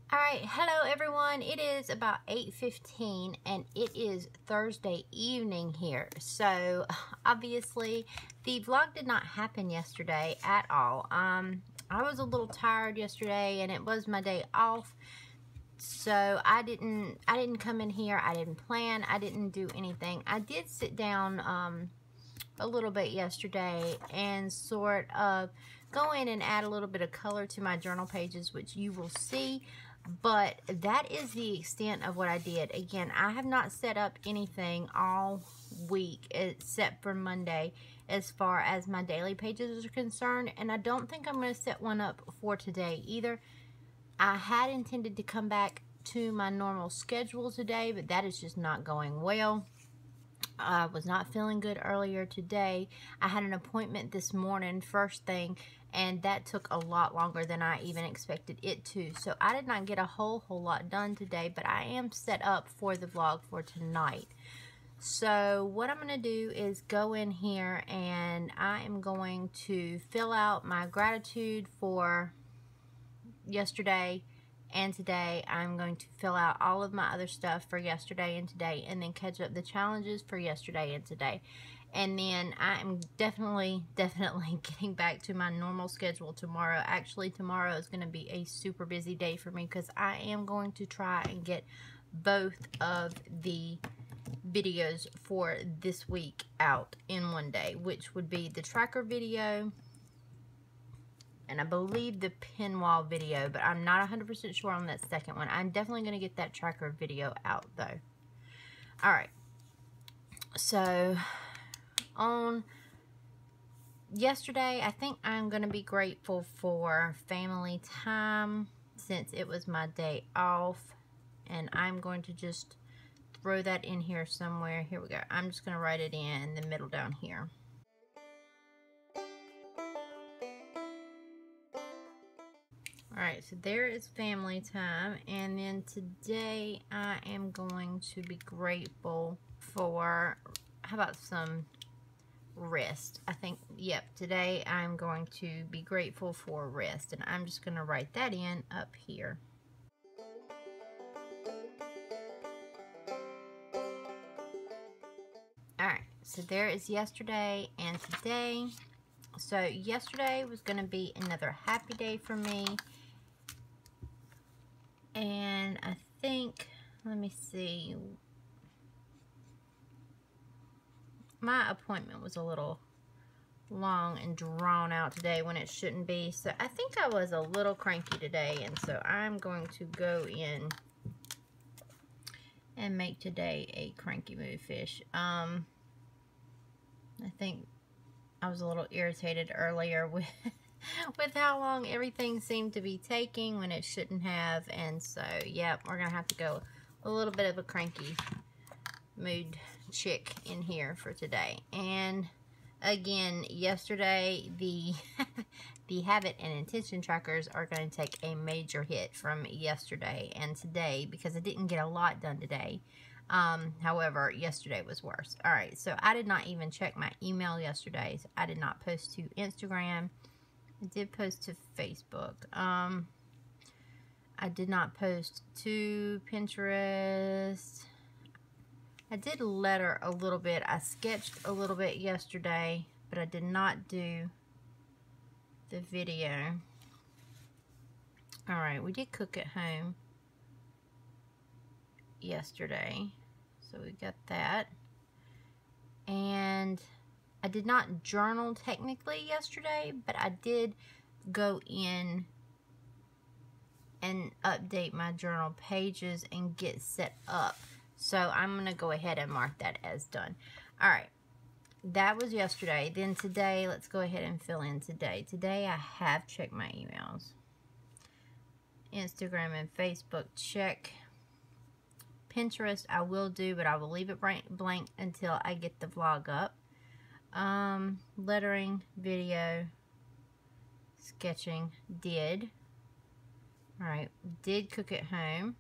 Alright, hello everyone. It is about 8:15 and it is Thursday evening here. So obviously the vlog did not happen yesterday at all. I was a little tired yesterday and it was my day off. So I didn't come in here. I didn't plan. I didn't do anything. I did sit down a little bit yesterday and sort of go in and add a little bit of color to my journal pages, which you will see. But that is the extent of what I did. Again, I have not set up anything all week except for Monday as far as my daily pages are concerned. And I don't think I'm going to set one up for today either. I had intended to come back to my normal schedule today, but that is just not going well. I was not feeling good earlier today. I had an appointment this morning, first thing, and that took a lot longer than I even expected it to. So I did not get a whole lot done today, but I am set up for the vlog for tonight. So what I'm going to do is go in here and I am going to fill out my gratitude for yesterday and today. I'm going to fill out all of my other stuff for yesterday and today, and then catch up the challenges for yesterday and today. And then I am definitely getting back to my normal schedule tomorrow. Actually, tomorrow is going to be a super busy day for me because I am going to try and get both of the videos for this week out in one day, which would be the tracker video and I believe the pin wall video, but I'm not 100% sure on that second one. I'm definitely going to get that tracker video out though. Alright, so on yesterday, I think I'm going to be grateful for family time since it was my day off, and I'm going to just throw that in here somewhere. Here we go. I'm just going to write it in the middle down here. Alright, so there is family time, and then today I am going to be grateful for, how about some rest? I think, yep, today I'm going to be grateful for rest, and I'm just going to write that in up here. Alright, so there is yesterday and today. So yesterday was going to be another happy day for me. And I think, let me see, my appointment was a little long and drawn out today when it shouldn't be. So I think I was a little cranky today, and so I'm going to go in and make today a cranky mood fish. I think I was a little irritated earlier with how long everything seemed to be taking when it shouldn't have, and so yep, we're gonna have to go a little bit of a cranky mood chick in here for today. And again, yesterday the the habit and intention trackers are going to take a major hit from yesterday and today because I didn't get a lot done today. However, yesterday was worse. Alright, so I did not even check my email yesterday. So I did not post to Instagram. I did post to Facebook. I did not post to Pinterest. I did letter a little bit. I sketched a little bit yesterday, but I did not do the video. Alright, we did cook at home yesterday, so we got that. And I did not journal technically yesterday, but I did go in and update my journal pages and get set up. So I'm going to go ahead and mark that as done. Alright, that was yesterday. Then today, let's go ahead and fill in today. Today I have checked my emails. Instagram and Facebook, check. Pinterest I will do, but I will leave it blank until I get the vlog up. Lettering, video, sketching, did. Alright, did cook at home.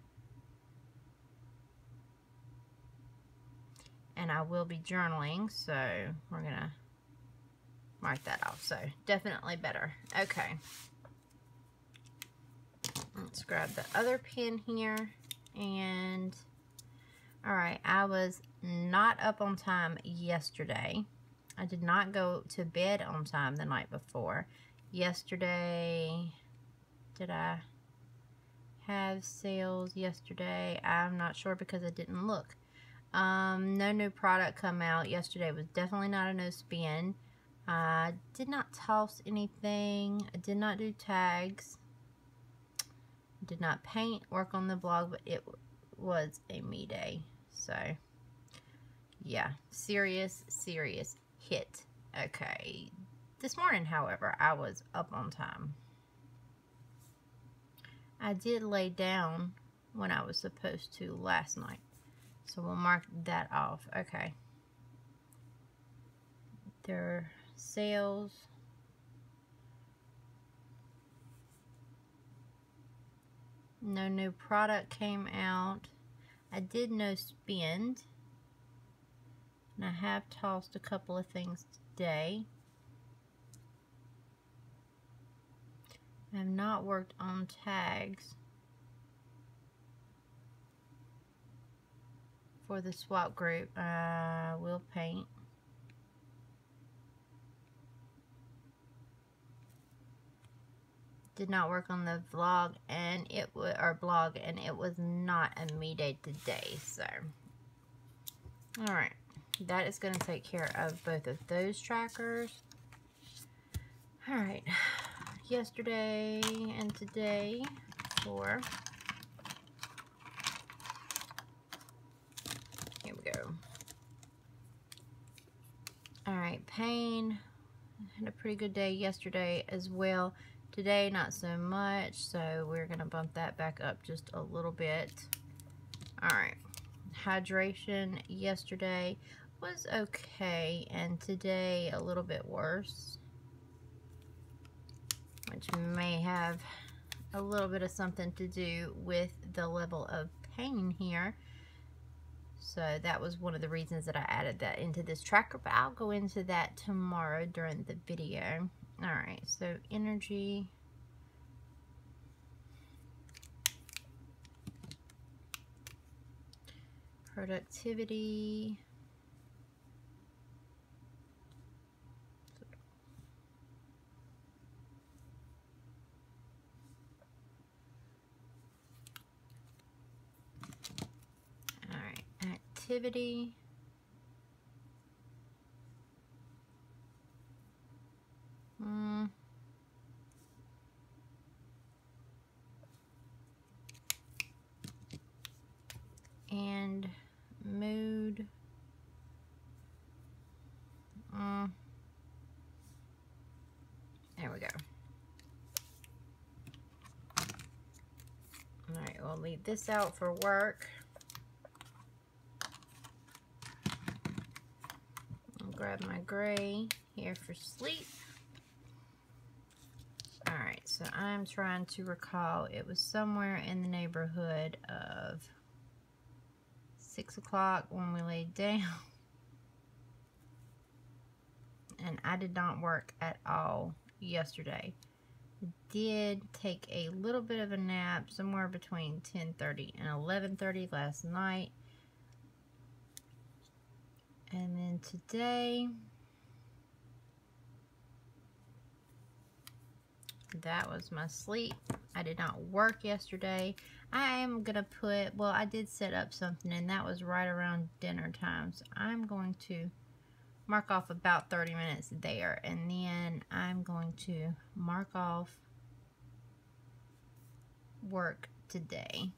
And I will be journaling, so we're gonna mark that off. So definitely better. Okay. Let's grab the other pen here. And alright, I was not up on time yesterday. I did not go to bed on time the night before. Yesterday, did I have sales yesterday? I'm not sure because I didn't look. No new product come out. Yesterday was definitely not a no spin. I did not toss anything. I did not do tags. Did not paint, work on the blog, but it was a me day. So, yeah, serious hit. Okay. This morning, however, I was up on time. I did lay down when I was supposed to last night. So we'll mark that off. Okay. Their sales. No new product came out. I did no spend. And I have tossed a couple of things today. I have not worked on tags for the swap group. I will paint. Did not work on the vlog and it was blog, and it was not a me day today. So, all right, that is going to take care of both of those trackers. All right, yesterday and today for. Here we go. All right, pain. Had a pretty good day yesterday as well. Today, not so much, so we're going to bump that back up just a little bit. Alright, hydration yesterday was okay, and today a little bit worse, which may have a little bit of something to do with the level of pain here. So that was one of the reasons that I added that into this tracker, but I'll go into that tomorrow during the video. Alright, so energy. Productivity. Alright, activity. And mood. There we go. Alright, we'll leave this out for work. I'll grab my gray here for sleep. Alright, so I'm trying to recall. It was somewhere in the neighborhood of 6 o'clock when we laid down. And I did not work at all yesterday. I did take a little bit of a nap somewhere between 10:30 and 11:30 last night. And then today, that was my sleep. I did not work yesterday. I am going to put, well, I did set up something, and that was right around dinner time. So I'm going to mark off about 30 minutes there, and then I'm going to mark off work today.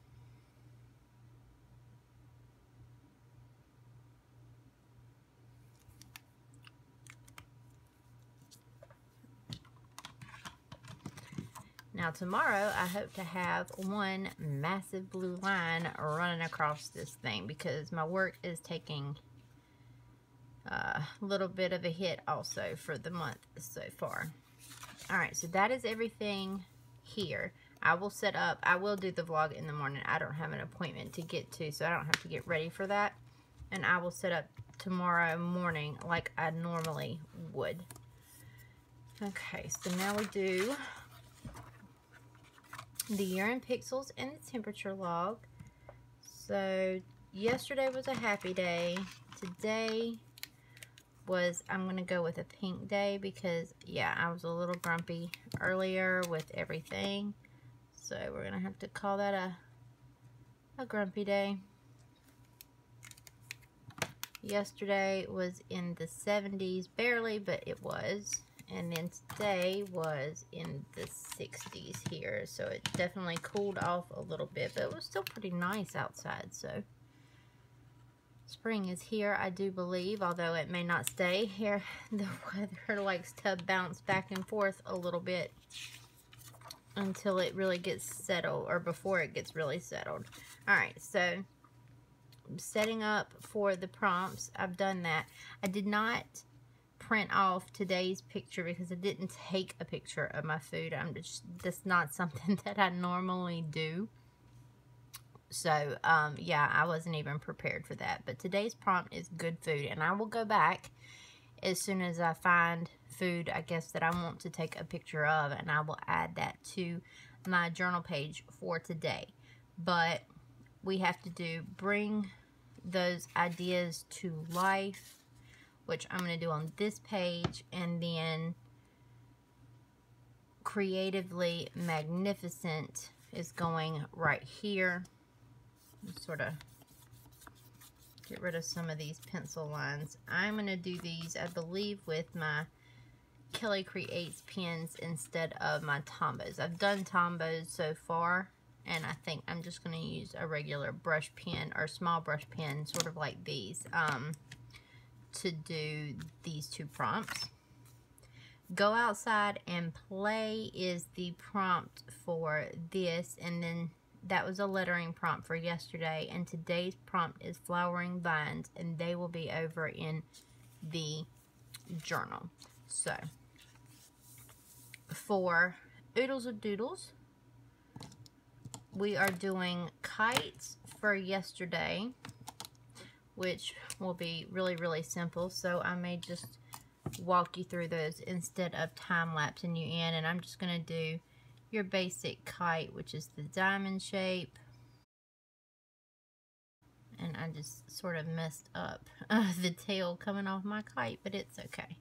Now tomorrow I hope to have one massive blue line running across this thing because my work is taking a little bit of a hit also for the month so far. Alright, so that is everything here. I will set up, I will do the vlog in the morning. I don't have an appointment to get to, so I don't have to get ready for that. And I will set up tomorrow morning like I normally would. Okay, so now we do the year in pixels and the temperature log. So yesterday was a happy day. Today was, I'm going to go with a pink day because, yeah, I was a little grumpy earlier with everything. So we're going to have to call that a grumpy day. Yesterday was in the 70s, barely, but it was. And then today was in the 60s here. So it definitely cooled off a little bit, but it was still pretty nice outside. So spring is here, I do believe, although it may not stay here. The weather likes to bounce back and forth a little bit until it really gets settled, or before it gets really settled. Alright, so setting up for the prompts, I've done that. I did not print off today's picture because I didn't take a picture of my food. That's not something that I normally do. So, yeah, I wasn't even prepared for that. But today's prompt is good food. And I will go back as soon as I find food, I guess, that I want to take a picture of. And I will add that to my journal page for today. But we have to bring those ideas to life, which I'm going to do on this page. And then Creatively Magnificent is going right here. Sort of get rid of some of these pencil lines. I'm going to do these, I believe, with my Kelly Creates pens instead of my Tombos. I've done Tombos so far, and I think I'm just going to use a regular brush pen or small brush pen, sort of like these, to do these two prompts. Go outside and play is the prompt for this, and then that was a lettering prompt for yesterday, and today's prompt is flowering vines, and they will be over in the journal. So, for Oodles of Doodles, we are doing kites for yesterday, which will be really, really simple. So I may just walk you through those instead of time-lapsing you in, and I'm just going to do your basic kite, which is the diamond shape. And I just sort of messed up the tail coming off my kite, but it's okay.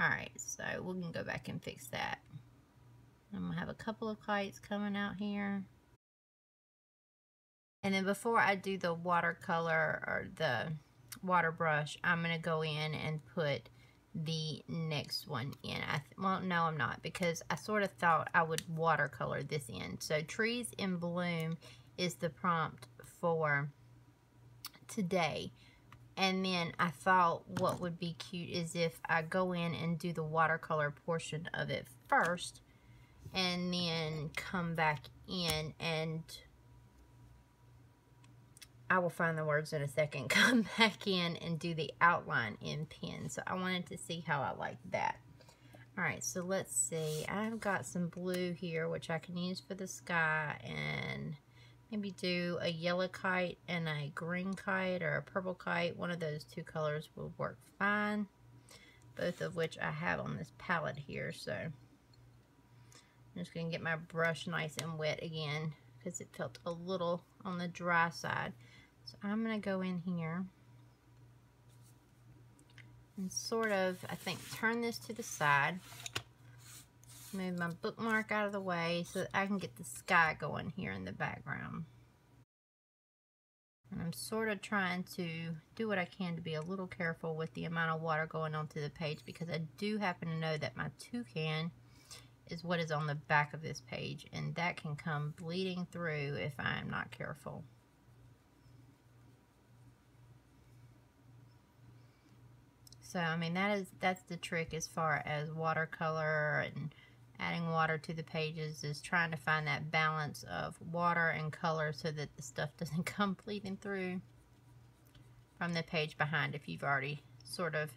Alright, so we can go back and fix that. I'm going to have a couple of kites coming out here. And then before I do the watercolor or the water brush, I'm going to go in and put the next one in. Well, no, I'm not, because I sort of thought I would watercolor this in. So Trees in Bloom is the prompt for today. And then I thought what would be cute is if I go in and do the watercolor portion of it first, and then come back in, and I will find the words in a second, come back in and do the outline in pen. So I wanted to see how I like that. Alright, so let's see. I've got some blue here, which I can use for the sky, and maybe do a yellow kite and a green kite or a purple kite. One of those two colors will work fine. Both of which I have on this palette here. So I'm just going to get my brush nice and wet again, because it felt a little on the dry side. So I'm going to go in here and sort of, I think, turn this to the side. Move my bookmark out of the way so that I can get the sky going here in the background. And I'm sort of trying to do what I can to be a little careful with the amount of water going onto the page, because I do happen to know that my toucan is what is on the back of this page, and that can come bleeding through if I am not careful. So, I mean, that's the trick as far as watercolor and adding water to the pages, is trying to find that balance of water and color so that the stuff doesn't come bleeding through from the page behind if you've already sort of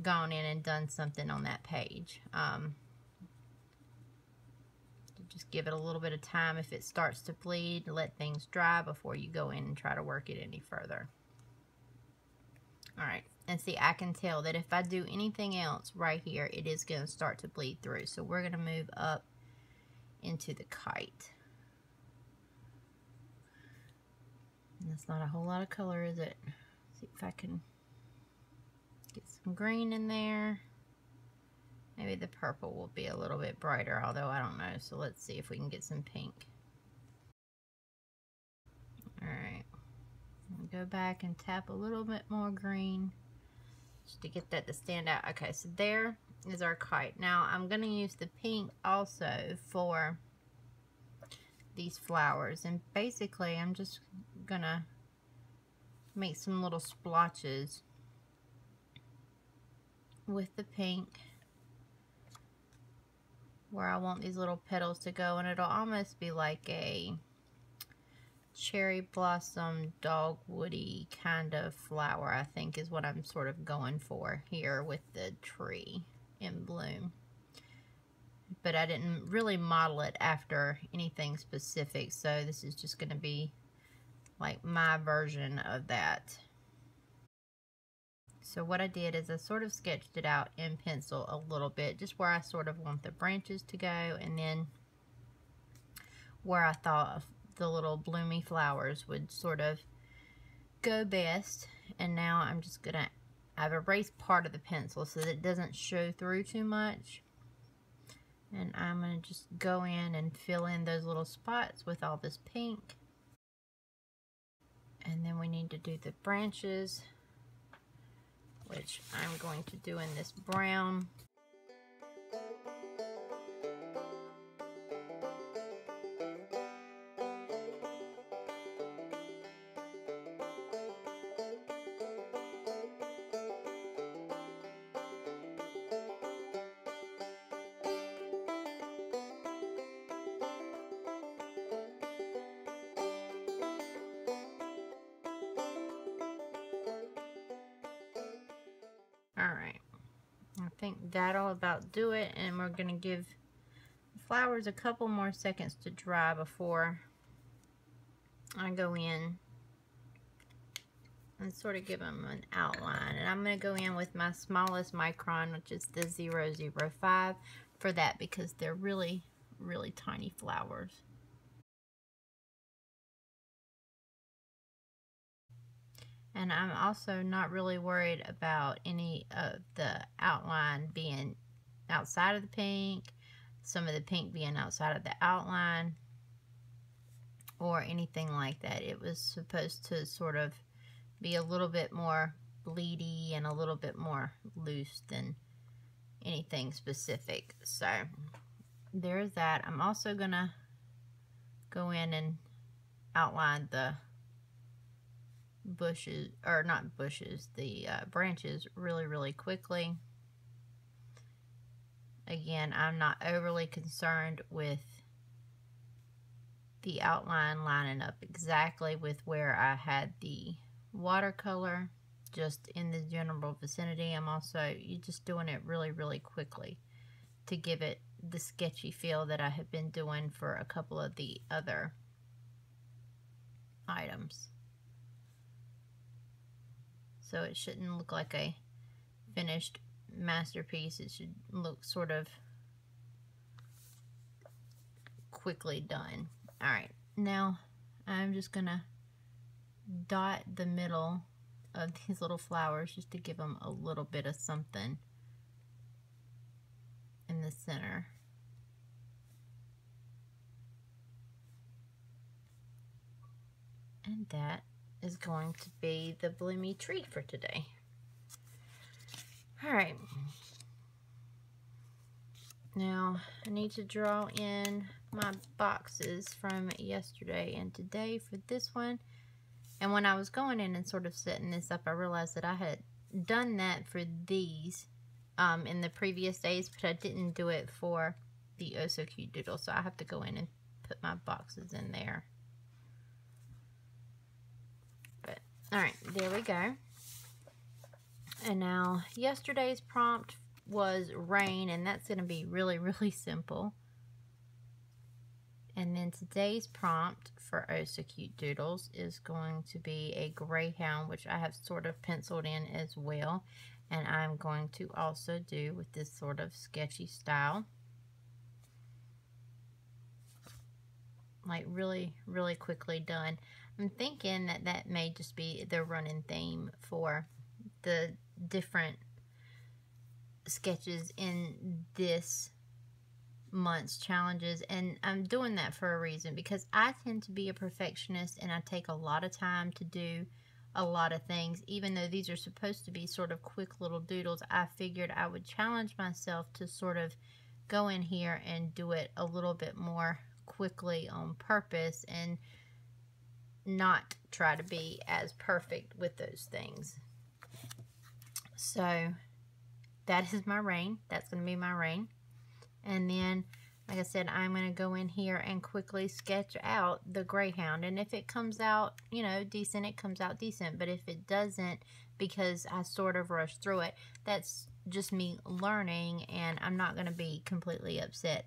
gone in and done something on that page. Just give it a little bit of time. If it starts to bleed, let things dry before you go in and try to work it any further. Alright, and see, I can tell that if I do anything else right here, it is going to start to bleed through. So we're going to move up into the kite. And that's not a whole lot of color, is it? See if I can get some green in there. Maybe the purple will be a little bit brighter, although I don't know. So let's see if we can get some pink. Alright. Go back and tap a little bit more green just to get that to stand out. Okay, so there is our kite. Now I'm going to use the pink also for these flowers. And basically I'm just going to make some little splotches with the pink where I want these little petals to go, and it'll almost be like a cherry blossom dogwoody kind of flower, I think is what I'm sort of going for here with the tree in bloom. But I didn't really model it after anything specific, so this is just going to be like my version of that. So what I did is I sort of sketched it out in pencil a little bit, just where I sort of want the branches to go, and then where I thought the little bloomy flowers would sort of go best. And now I'm just gonna, I've erased part of the pencil so that it doesn't show through too much. And I'm gonna just go in and fill in those little spots with all this pink. And then we need to do the branches, which I'm going to do in this brown. Alright, I think that'll about do it, and we're going to give the flowers a couple more seconds to dry before I go in and sort of give them an outline. And I'm going to go in with my smallest micron, which is the 005 for that, because they're really, really tiny flowers. And I'm also not really worried about any of the outline being outside of the pink, some of the pink being outside of the outline, or anything like that. It was supposed to sort of be a little bit more bleedy and a little bit more loose than anything specific. So there's that. I'm also gonna go in and outline the bushes, or not bushes, the branches really quickly. Again, I'm not overly concerned with the outline lining up exactly with where I had the watercolor, just in the general vicinity. I'm also just doing it really quickly to give it the sketchy feel that I have been doing for a couple of the other items. So it shouldn't look like a finished masterpiece. It should look sort of quickly done. Alright, now I'm just gonna dot the middle of these little flowers just to give them a little bit of something in the center. And that is going to be the bloomy tree for today. Alright, now I need to draw in my boxes from yesterday and today for this one. And when I was going in and sort of setting this up, I realized that I had done that for these in the previous days, but I didn't do it for the Oh So Cute Doodle, so I have to go in and put my boxes in there. But alright, there we go. And now yesterday's prompt was rain, and that's going to be really simple. And then today's prompt for Oh So Cute Doodles is going to be a greyhound, which I have sort of penciled in as well. And I'm going to also do with this sort of sketchy style. Like really quickly done. I'm thinking that that may just be the running theme for the different sketches in this month's challenges, and I'm doing that for a reason, because I tend to be a perfectionist and I take a lot of time to do a lot of things. Even though these are supposed to be sort of quick little doodles, I figured I would challenge myself to sort of go in here and do it a little bit more quickly on purpose and not try to be as perfect with those things. So that is my rain. That's going to be my rain. And then, like I said, I'm going to go in here and quickly sketch out the greyhound. And if it comes out, you know, decent, it comes out decent. But if it doesn't, because I sort of rushed through it, that's just me learning, and I'm not going to be completely upset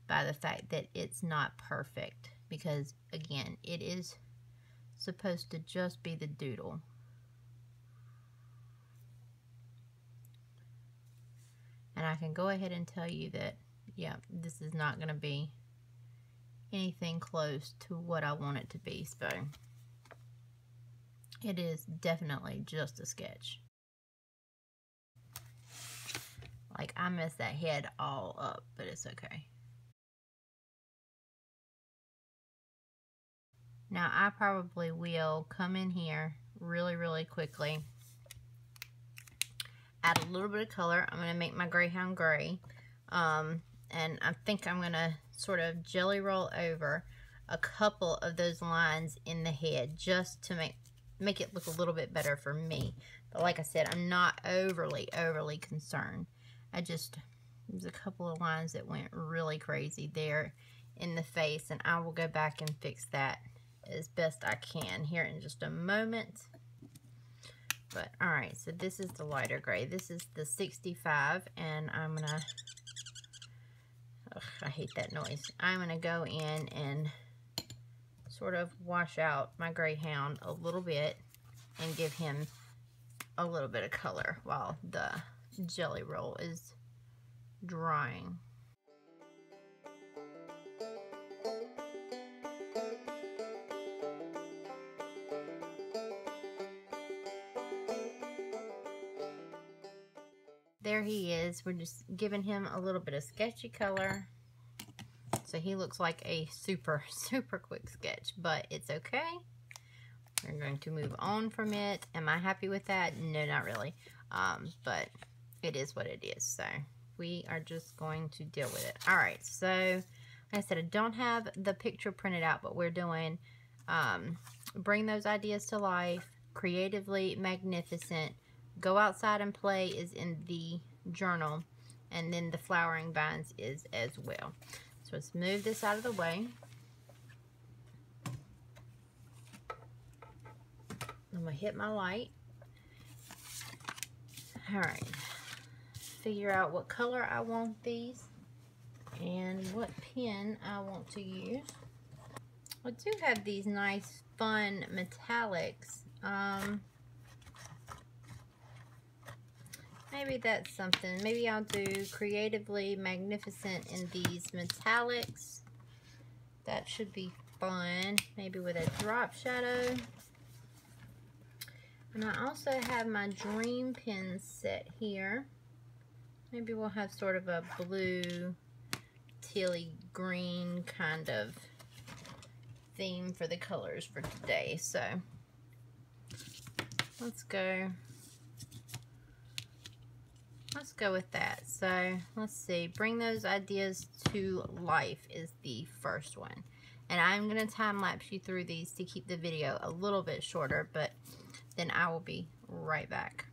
by the fact that it's not perfect, because again, it is supposed to just be the doodle. And I can go ahead and tell you that, yeah, this is not going to be anything close to what I want it to be. So it is definitely just a sketch. Like, I messed that head all up, but it's okay. Now, I probably will come in here really, really quickly, add a little bit of color. I'm going to make my greyhound gray. And I think I'm going to sort of jelly roll over a couple of those lines in the head just to make it look a little bit better for me. But like I said, I'm not overly concerned. There's a couple of lines that went really crazy there in the face, and I will go back and fix that as best I can here in just a moment. But alright, so this is the lighter gray. This is the 65, and I'm going to, I hate that noise. I'm going to go in and sort of wash out my greyhound a little bit and give him a little bit of color while the jelly roll is drying. There he is. We're just giving him a little bit of sketchy color. So he looks like a super quick sketch, but it's okay. We're going to move on from it. Am I happy with that? No, not really. But it is what it is. So we are just going to deal with it. All right. So like I said, I don't have the picture printed out, but we're doing bring those ideas to life, creatively magnificent, go outside and play is in the journal, and then the flowering vines is as well. So let's move this out of the way. I'm going to hit my light. Alright. Figure out what color I want these and what pen I want to use. I do have these nice, fun metallics. Maybe that's something. Maybe I'll do creatively magnificent in these metallics. That should be fun. Maybe with a drop shadow. And I also have my dream pen set here. Maybe we'll have sort of a blue, tealy green kind of theme for the colors for today. So let's go with that. So let's see, bring those ideas to life is the first one. And I'm going to time lapse you through these to keep the video a little bit shorter, but then I will be right back.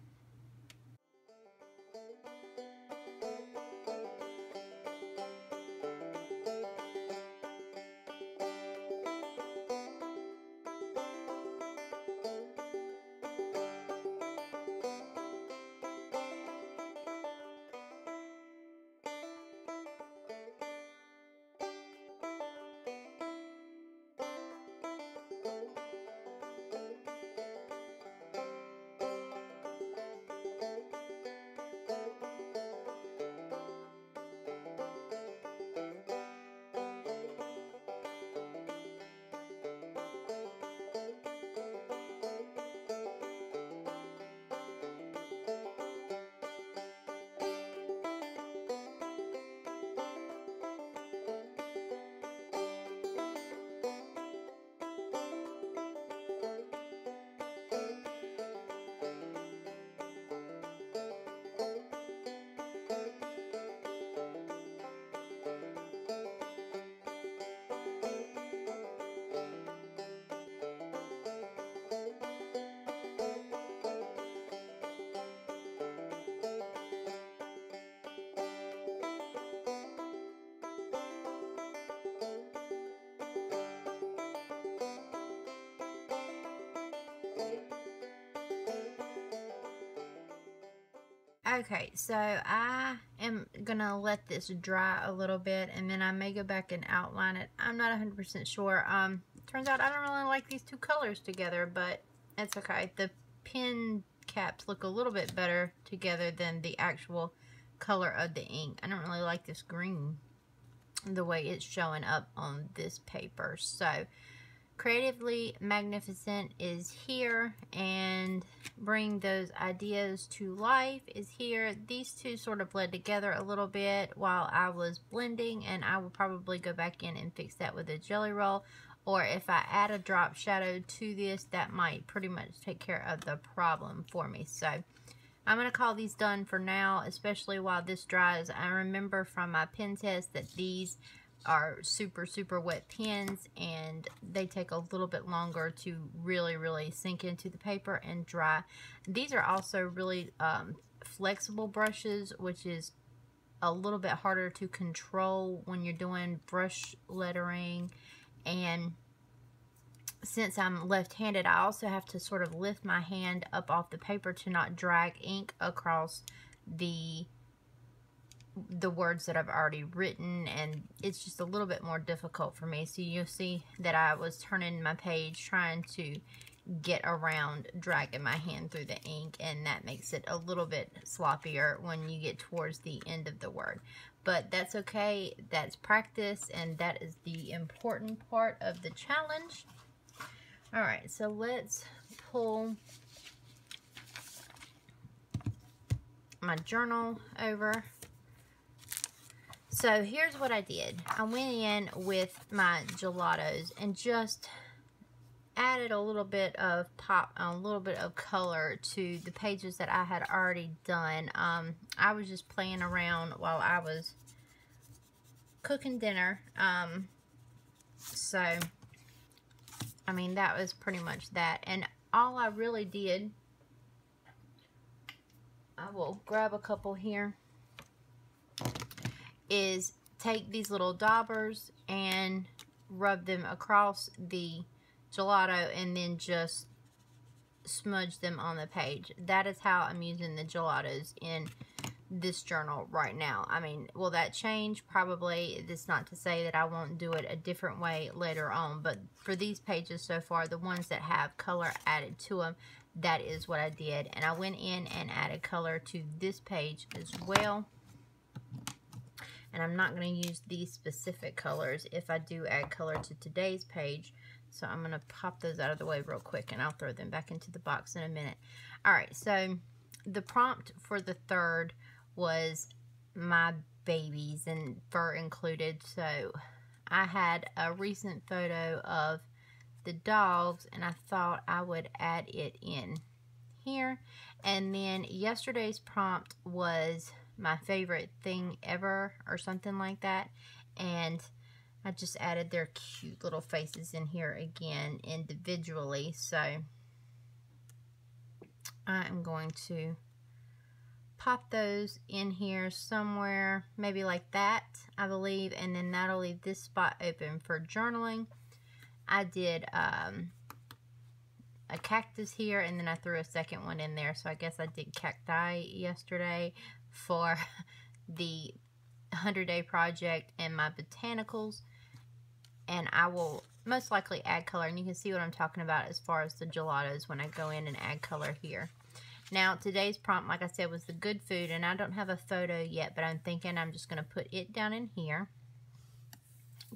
Okay, so I am gonna let this dry a little bit, and then I may go back and outline it. I'm not 100% sure. Turns out I don't really like these two colors together, but it's okay. The pen caps look a little bit better together than the actual color of the ink. I don't really like this green, the way it's showing up on this paper. So Creatively Magnificent is here, and Bring Those Ideas to Life is here. These two sort of bled together a little bit while I was blending, and I will probably go back in and fix that with a Jelly Roll, or if I add a drop shadow to this, that might pretty much take care of the problem for me. So I'm going to call these done for now, especially while this dries. I remember from my pen test that these are super wet pens, and they take a little bit longer to really sink into the paper and dry. These are also really flexible brushes, which is a little bit harder to control when you're doing brush lettering. And since I'm left-handed, I also have to sort of lift my hand up off the paper to not drag ink across the words that I've already written, and it's just a little bit more difficult for me. So you'll see that I was turning my page trying to get around dragging my hand through the ink, and that makes it a little bit sloppier when you get towards the end of the word. But that's okay. That's practice, and that is the important part of the challenge. Alright, so let's pull my journal over. So here's what I did. I went in with my gelatos and just added a little bit of pop, a little bit of color to the pages that I had already done. I was just playing around while I was cooking dinner. So, I mean, that was pretty much that. And all I really did, I will grab a couple here, is take these little daubers and rub them across the gelato and then just smudge them on the page. That is how I'm using the gelatos in this journal right now. I mean, will that change? Probably. It's not to say that I won't do it a different way later on, but for these pages so far, the ones that have color added to them, that is what I did. And I went in and added color to this page as well. And I'm not going to use these specific colors if I do add color to today's page. So I'm going to pop those out of the way real quick, and I'll throw them back into the box in a minute. Alright, so the prompt for the third was my babies, and fur included. So I had a recent photo of the dogs, and I thought I would add it in here. And then yesterday's prompt was my favorite thing ever, or something like that, and I just added their cute little faces in here again individually. So I am going to pop those in here somewhere, maybe like that, I believe, and then that'll leave this spot open for journaling. I did a cactus here, and then I threw a second one in there, so I guess I did cacti yesterday for the 100-day project and my botanicals. And I will most likely add color, and you can see what I'm talking about as far as the gelatos when I go in and add color here. Now, today's prompt, like I said, was the good food, and I don't have a photo yet, but I'm thinking I'm just going to put it down in here.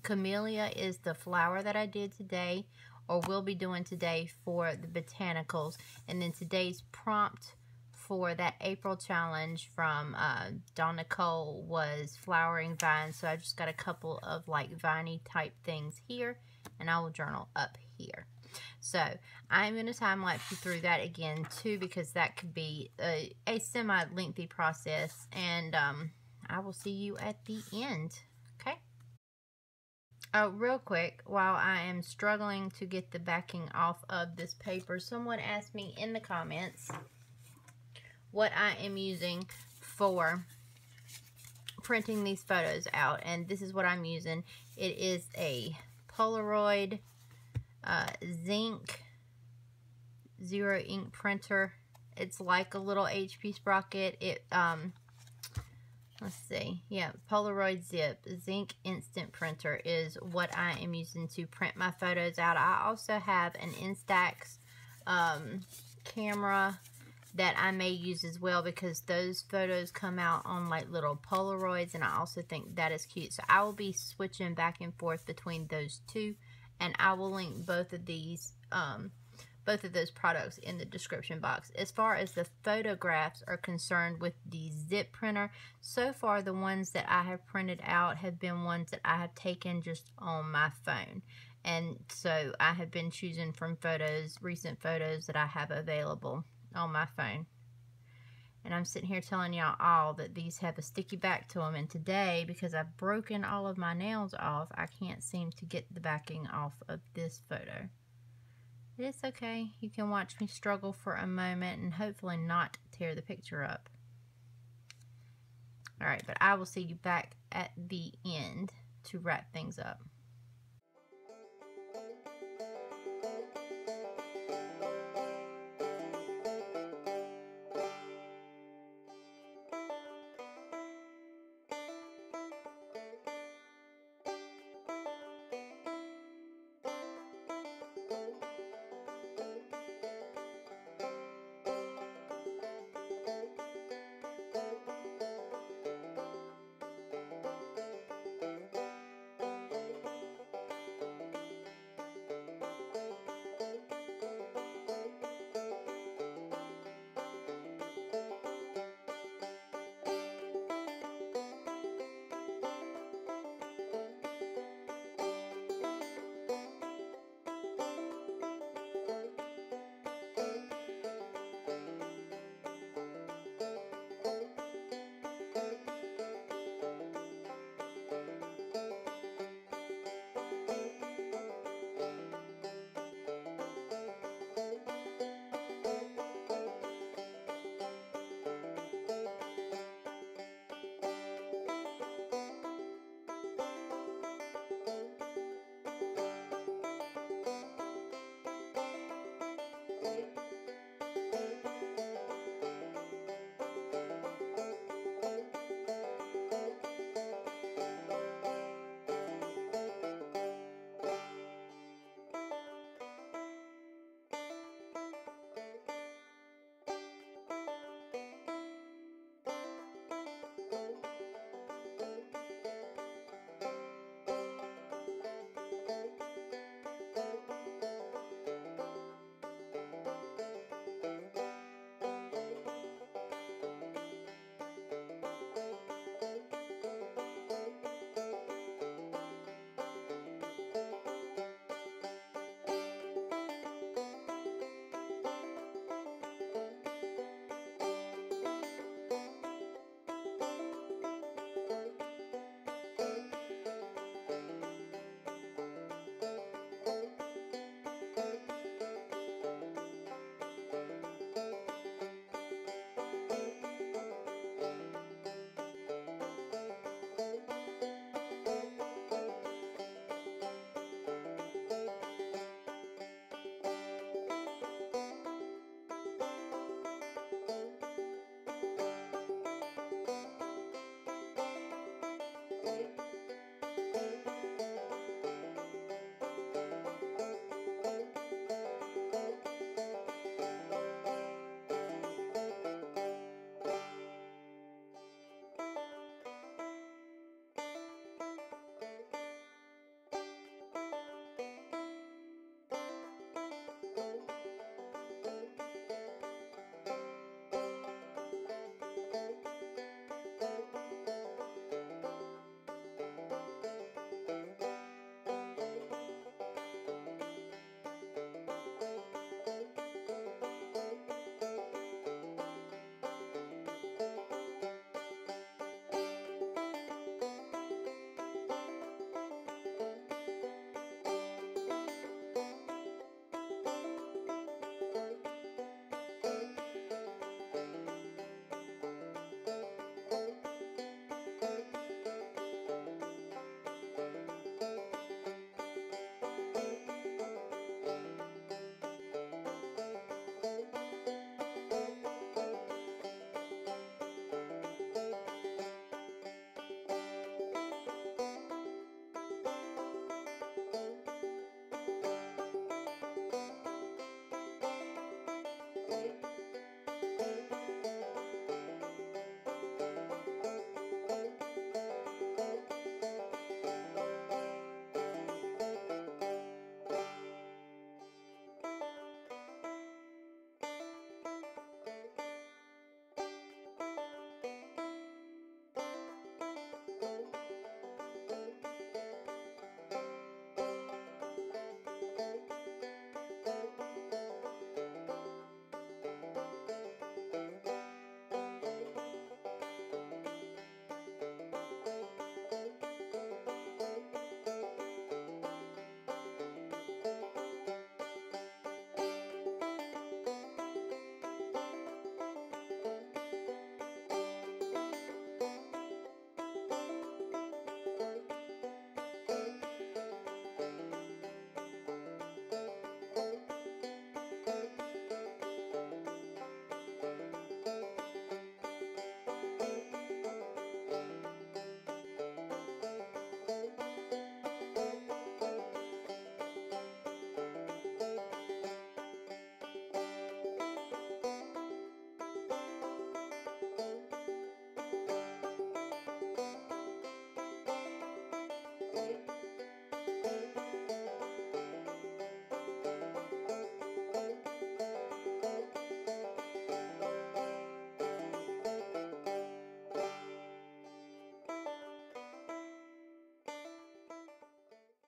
Camellia is the flower that I did today, or will be doing today for the botanicals. And then today's prompt for that April challenge from Dawn Nicole was flowering vines. So I just got a couple of like viney type things here, and I will journal up here. So I'm going to time lapse you through that again too, because that could be a semi-lengthy process, and I will see you at the end. Okay. Oh, real quick, while I am struggling to get the backing off of this paper, someone asked me in the comments what I am using for printing these photos out, and this is what I'm using. It is a Polaroid zinc zero ink printer, It's like a little HP sprocket. It, let's see. Yeah, Polaroid Zip Zinc Instant Printer is what I am using to print my photos out. I also have an Instax camera that I may use as well, because those photos come out on like little Polaroids, and I also think that is cute. So I will be switching back and forth between those two, and I will link both of these both of those products in the description box. As far as the photographs are concerned with the zip printer, so far the ones that I have printed out have been ones that I have taken just on my phone. And so I have been choosing from photos, recent photos that I have available on my phone. And I'm sitting here telling y'all all that these have a sticky back to them. And today, because I've broken all of my nails off, I can't seem to get the backing off of this photo. It's okay. You can watch me struggle for a moment and hopefully not tear the picture up. Alright, but I will see you back at the end to wrap things up.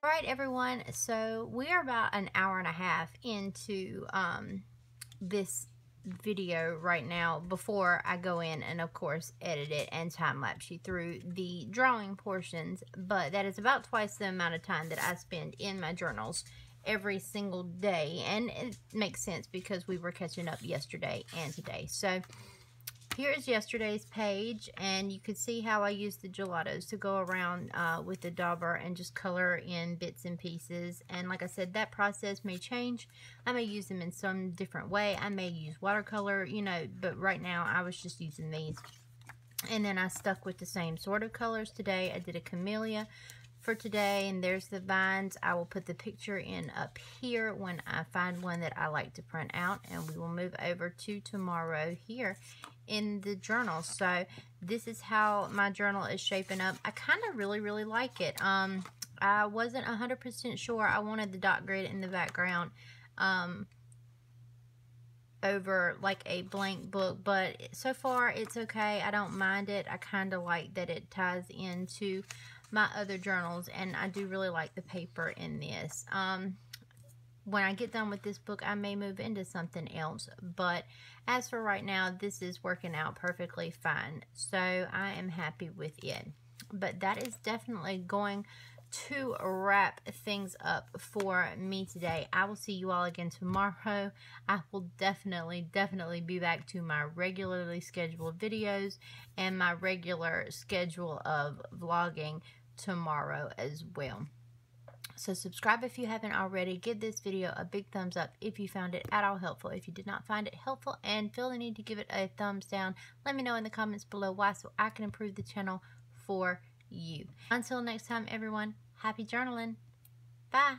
All right, everyone, so we are about an hour and a half into this video right now before I go in and of course edit it and time-lapse you through the drawing portions, but that is about twice the amount of time that I spend in my journals every single day, and it makes sense because we were catching up yesterday and today. So here is yesterday's page, and you could see how I used the gelatos to go around with the dauber and just color in bits and pieces. And like I said, that process may change. I may use them in some different way. I may use watercolor, you know, but right now I was just using these. And then I stuck with the same sort of colors today. I did a camellia for today, and there's the vines. I will put the picture in up here when I find one that I like to print out, and we will move over to tomorrow here in the journal. So this is how my journal is shaping up. I kind of really like it. I wasn't 100% sure I wanted the dot grid in the background over like a blank book, but so far it's okay. I don't mind it. I kind of like that it ties into my other journals, and I do really like the paper in this. When I get done with this book, I may move into something else, but as for right now, this is working out perfectly fine, so I am happy with it. But that is definitely going to wrap things up for me today. I will see you all again tomorrow. I will definitely be back to my regularly scheduled videos and my regular schedule of vlogging tomorrow as well. So subscribe if you haven't already. Give this video a big thumbs up if you found it at all helpful. If you did not find it helpful and feel the need to give it a thumbs down, let me know in the comments below why, so I can improve the channel for you. Until next time, everyone, happy journaling. Bye.